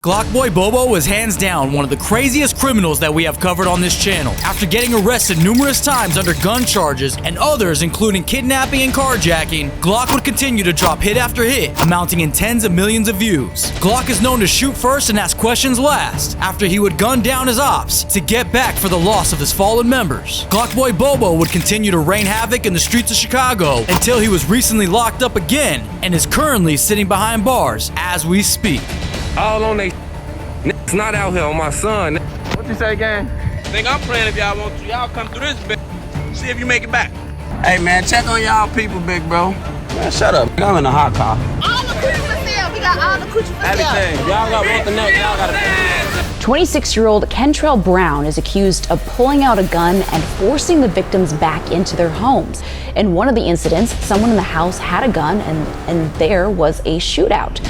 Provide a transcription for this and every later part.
Glockboy Bobo was hands down one of the craziest criminals that we have covered on this channel. After getting arrested numerous times under gun charges and others including kidnapping and carjacking, Glock would continue to drop hit after hit, amounting in tens of millions of views. Glock is known to shoot first and ask questions last, after he would gun down his ops to get back for the loss of his fallen members. Glockboy Bobo would continue to rain havoc in the streets of Chicago until he was recently locked up again and is currently sitting behind bars as we speak. All on they niggas not out here on my son. What you say, gang? Think I'm playing if y'all want to. Y'all come through this bitch. See if you make it back. Hey, man, check on y'all people, big bro. Man, shut up. I'm in a hot car. All the coochie for sale. We got all the coochie for sale. Everything. Y'all got both the neck. Y'all got a 26-year-old Kentrell Brown is accused of pulling out a gun and forcing the victims back into their homes. In one of the incidents, someone in the house had a gun and there was a shootout.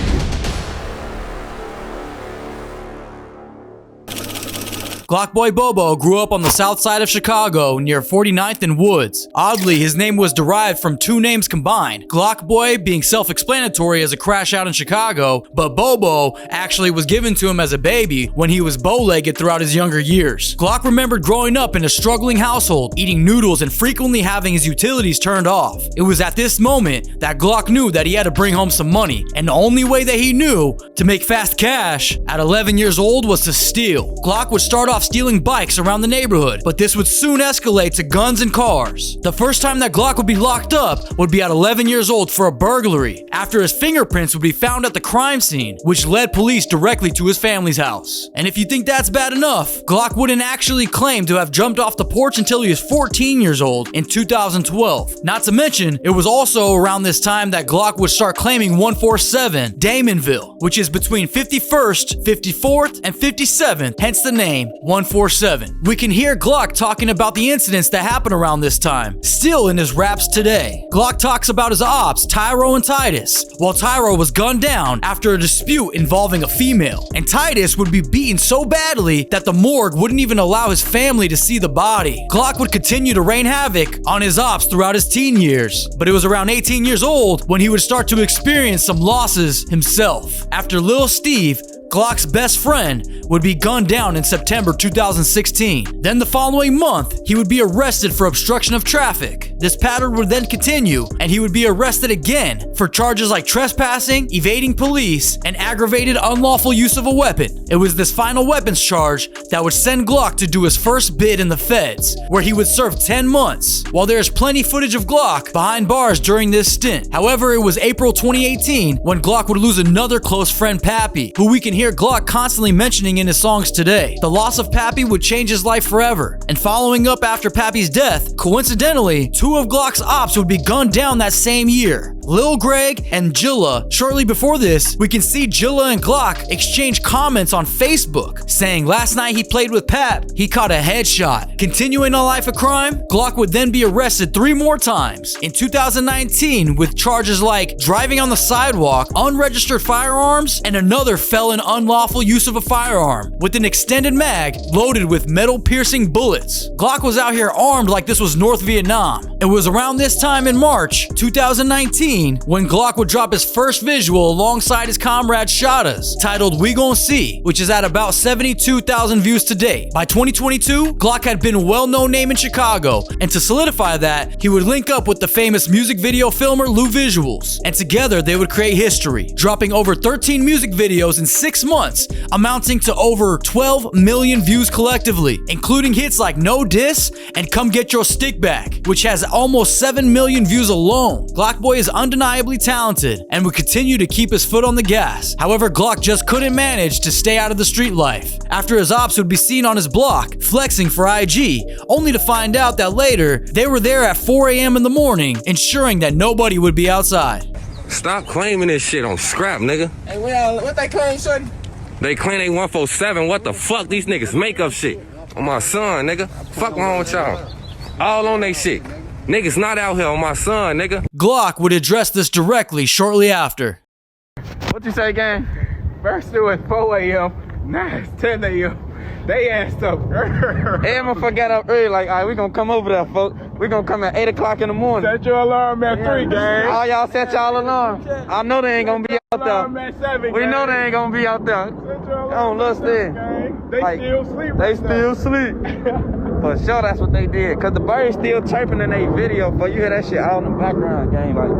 Glockboy Bobo grew up on the south side of Chicago near 49th and Woods. Oddly, his name was derived from two names combined, Glockboy being self-explanatory as a crash out in Chicago, but Bobo actually was given to him as a baby when he was bow-legged throughout his younger years. Glock remembered growing up in a struggling household, eating noodles and frequently having his utilities turned off. It was at this moment that Glock knew that he had to bring home some money, and the only way that he knew to make fast cash at 11 years old was to steal. Glock would start off stealing bikes around the neighborhood, but this would soon escalate to guns and cars. The first time that Glock would be locked up would be at 11 years old for a burglary, after his fingerprints would be found at the crime scene, which led police directly to his family's house. And if you think that's bad enough, Glock wouldn't actually claim to have jumped off the porch until he was 14 years old in 2012. Not to mention, it was also around this time that Glock would start claiming 147 Damonville, which is between 51st, 54th, and 57th, hence the name 147. We can hear Glock talking about the incidents that happened around this time, still in his raps today. Glock talks about his ops, Tyro and Titus, while Tyro was gunned down after a dispute involving a female, and Titus would be beaten so badly that the morgue wouldn't even allow his family to see the body. Glock would continue to rain havoc on his ops throughout his teen years, but it was around 18 years old when he would start to experience some losses himself. After Lil Steve, Glock's best friend, would be gunned down in September 2016. Then the following month, he would be arrested for obstruction of traffic. This pattern would then continue, and he would be arrested again for charges like trespassing, evading police, and aggravated unlawful use of a weapon. It was this final weapons charge that would send Glock to do his first bid in the feds, where he would serve 10 months. While there is plenty footage of Glock behind bars during this stint. However, it was April 2018 when Glock would lose another close friend, Pappy, who we can hear Glock constantly mentioning in his songs today. The loss of Pappy would change his life forever, and following up after Pappy's death, coincidentally, two of Glock's ops would be gunned down that same year, Lil Greg and Jilla. Shortly before this, we can see Jilla and Glock exchange comments on Facebook, saying last night he played with Pap, he caught a headshot. Continuing a life of crime, Glock would then be arrested 3 more times in 2019 with charges like driving on the sidewalk, unregistered firearms, and another felon unlawful use of a firearm with an extended mag loaded with metal-piercing bullets. Glock was out here armed like this was North Vietnam. It was around this time in March 2019 when Glock would drop his first visual alongside his comrade Shada's, titled We Gon' See, which is at about 72,000 views to date. By 2022, Glock had been a well-known name in Chicago, and to solidify that, he would link up with the famous music video filmer Lou Visuals, and together they would create history, dropping over 13 music videos in 6 months, amounting to over 12 million views collectively, including hits like No Diss and Come Get Your Stick Back, which has almost 7 million views alone. Glockboy is undeniably talented and would continue to keep his foot on the gas. However, Glock just couldn't manage to stay out of the street life, after his ops would be seen on his block flexing for IG, only to find out that later they were there at 4 a.m. in the morning, ensuring that nobody would be outside. Stop claiming this shit on scrap, nigga. Hey, what they claim, shorty? They claim they 147. What the fuck? These niggas make up shit. On my son, nigga. Fuck wrong with y'all? All on they shit. Niggas not out here on my son, nigga. Glock would address this directly shortly after. What you say, gang? First it was 4 a.m. Now it's 10 a.m. They asked up. Hey, I'm gonna get up early. Like, all right, we gonna come over there, folks. We gonna come at 8 o'clock in the morning. Set your alarm at 3, gang. All y'all set y'all alarm. I know they ain't gonna be out there. Alarm at 7, We know gang. they ain't gonna be out there. Set your on, lust in. They still sleep. They still sleep. For sure, that's what they did. Cause the birds still chirping in their video, but you hear that shit out in the background, gang. Like,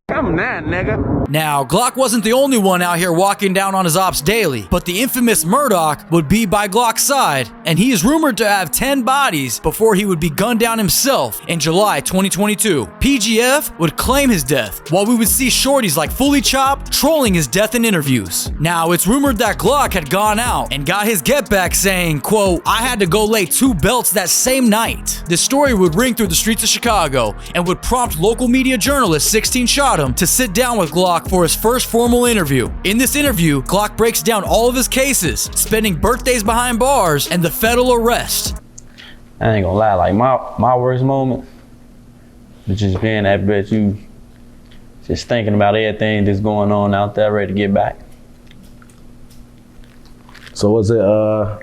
come now, nigga. Now, Glock wasn't the only one out here walking down on his ops daily, but the infamous Murdoch would be by Glock's side, and he is rumored to have 10 bodies before he would be gunned down himself in July 2022. PGF would claim his death, while we would see shorties like Fully Chop trolling his death in interviews. Now, it's rumored that Glock had gone out and got his get back saying, quote, "I had to go lay 2 belts that same night." This story would ring through the streets of Chicago and would prompt local media journalist 16 Shot him to sit down with Glock for his first formal interview. In this interview, Glock breaks down all of his cases, spending birthdays behind bars and the federal arrest. I ain't gonna lie, like my worst moment was just being that bitch, you just thinking about everything that's going on out there, ready to get back. So was it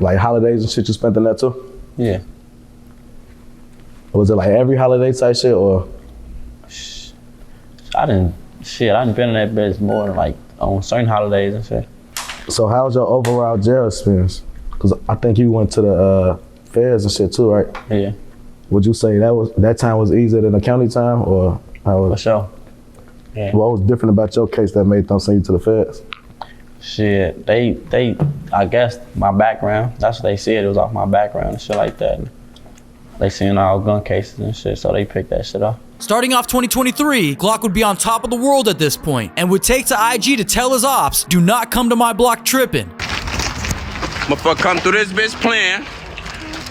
like holidays and shit you spent in that too? Yeah. Was it like every holiday type shit or? I done been in that bitch more than like on certain holidays and shit. So how was your overall jail experience? Cause I think you went to the fairs and shit too, right? Yeah. Would you say that time was easier than the county time, or how was? For sure. Yeah. What was different about your case that made them send you to the feds? Shit, they, I guess my background, that's what they said, it was off my background and shit like that. They seen all gun cases and shit, so they picked that shit up. Starting off 2023, Glock would be on top of the world at this point and would take to IG to tell his ops, "Do not come to my block tripping." Motherfucker come through this bitch playing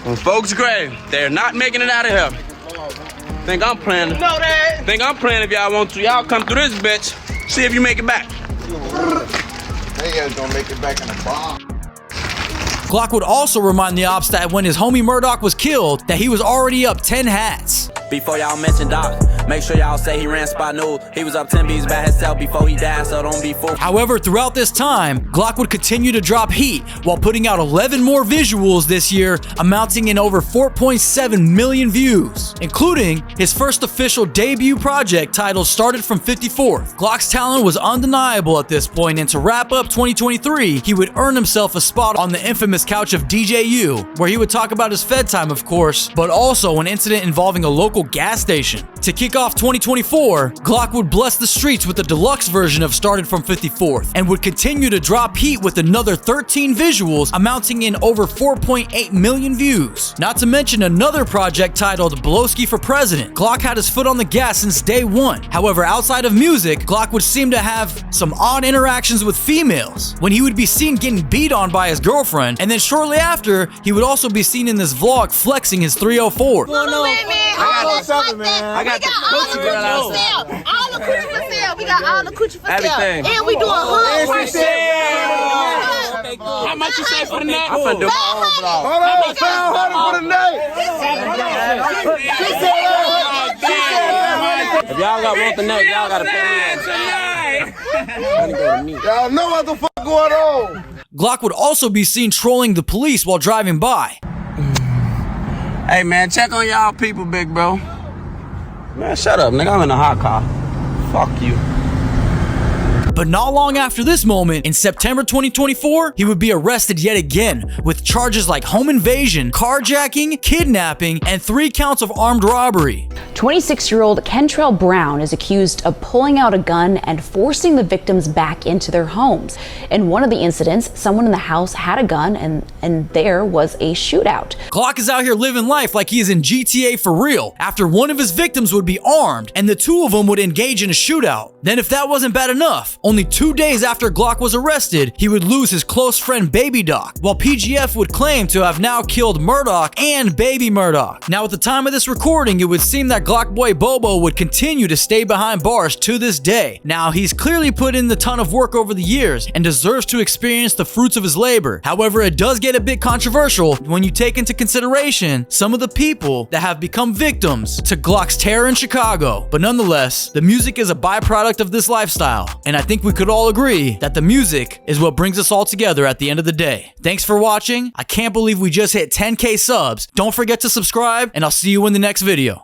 on folks' grave. They're not making it out of here. Think I'm playing? No, that. Think I'm playing if y'all want to. Y'all come through this bitch. See if you make it back. They ain't gonna make it back in the bar. Glock would also remind the ops that when his homie Murdoch was killed, that he was already up 10 hats. Before y'all mention Doc, make sure y'all say he ran spot new. He was up 10 B's by himself before he died, so don't be fooled. However, throughout this time, Glock would continue to drop heat while putting out 11 more visuals this year, amounting in over 4.7 million views, including his first official debut project titled Started from 54th. Glock's talent was undeniable at this point, and to wrap up 2023, he would earn himself a spot on the infamous couch of DJU, where he would talk about his Fed time, of course, but also an incident involving a local gas station. To kick off 2024, Glock would bless the streets with a deluxe version of Started from 54th and would continue to drop heat with another 13 visuals amounting in over 4.8 million views. Not to mention another project titled Blowski for President. Glock had his foot on the gas since day one. However, outside of music, Glock would seem to have some odd interactions with females, when he would be seen getting beat on by his girlfriend, and then shortly after, he would also be seen in this vlog flexing his 304. I got the coochie girl outside. All the coochie for sale. We got all the coochie for sale. Everything. And we doing hood work. How much you say for the neck? I'm finna do my own vlog. Hold on, for the night. If y'all want the neck, y'all gotta pay me. Y'all know what the fuck going on. Glock would also be seen trolling the police while driving by. Hey man, check on y'all people, big bro. Man, shut up, nigga. I'm in a hot car. Fuck you. But not long after this moment, in September 2024, he would be arrested yet again with charges like home invasion, carjacking, kidnapping, and 3 counts of armed robbery. 26-year-old Kentrell Brown is accused of pulling out a gun and forcing the victims back into their homes. In one of the incidents, someone in the house had a gun and there was a shootout. Glock is out here living life like he is in GTA for real, after one of his victims would be armed and the 2 of them would engage in a shootout. Then if that wasn't bad enough, only 2 days after Glock was arrested, he would lose his close friend Baby Doc, while PGF would claim to have now killed Murdoch and Baby Murdoch. Now at the time of this recording, it would seem that Glockboy Bobo would continue to stay behind bars to this day. Now he's clearly put in the ton of work over the years and deserves to experience the fruits of his labor. However, it does get a bit controversial when you take into consideration some of the people that have become victims to Glock's terror in Chicago. But nonetheless, the music is a byproduct of this lifestyle, and I think we could all agree that the music is what brings us all together at the end of the day. Thanks for watching. I can't believe we just hit 10K subs. Don't forget to subscribe, and I'll see you in the next video.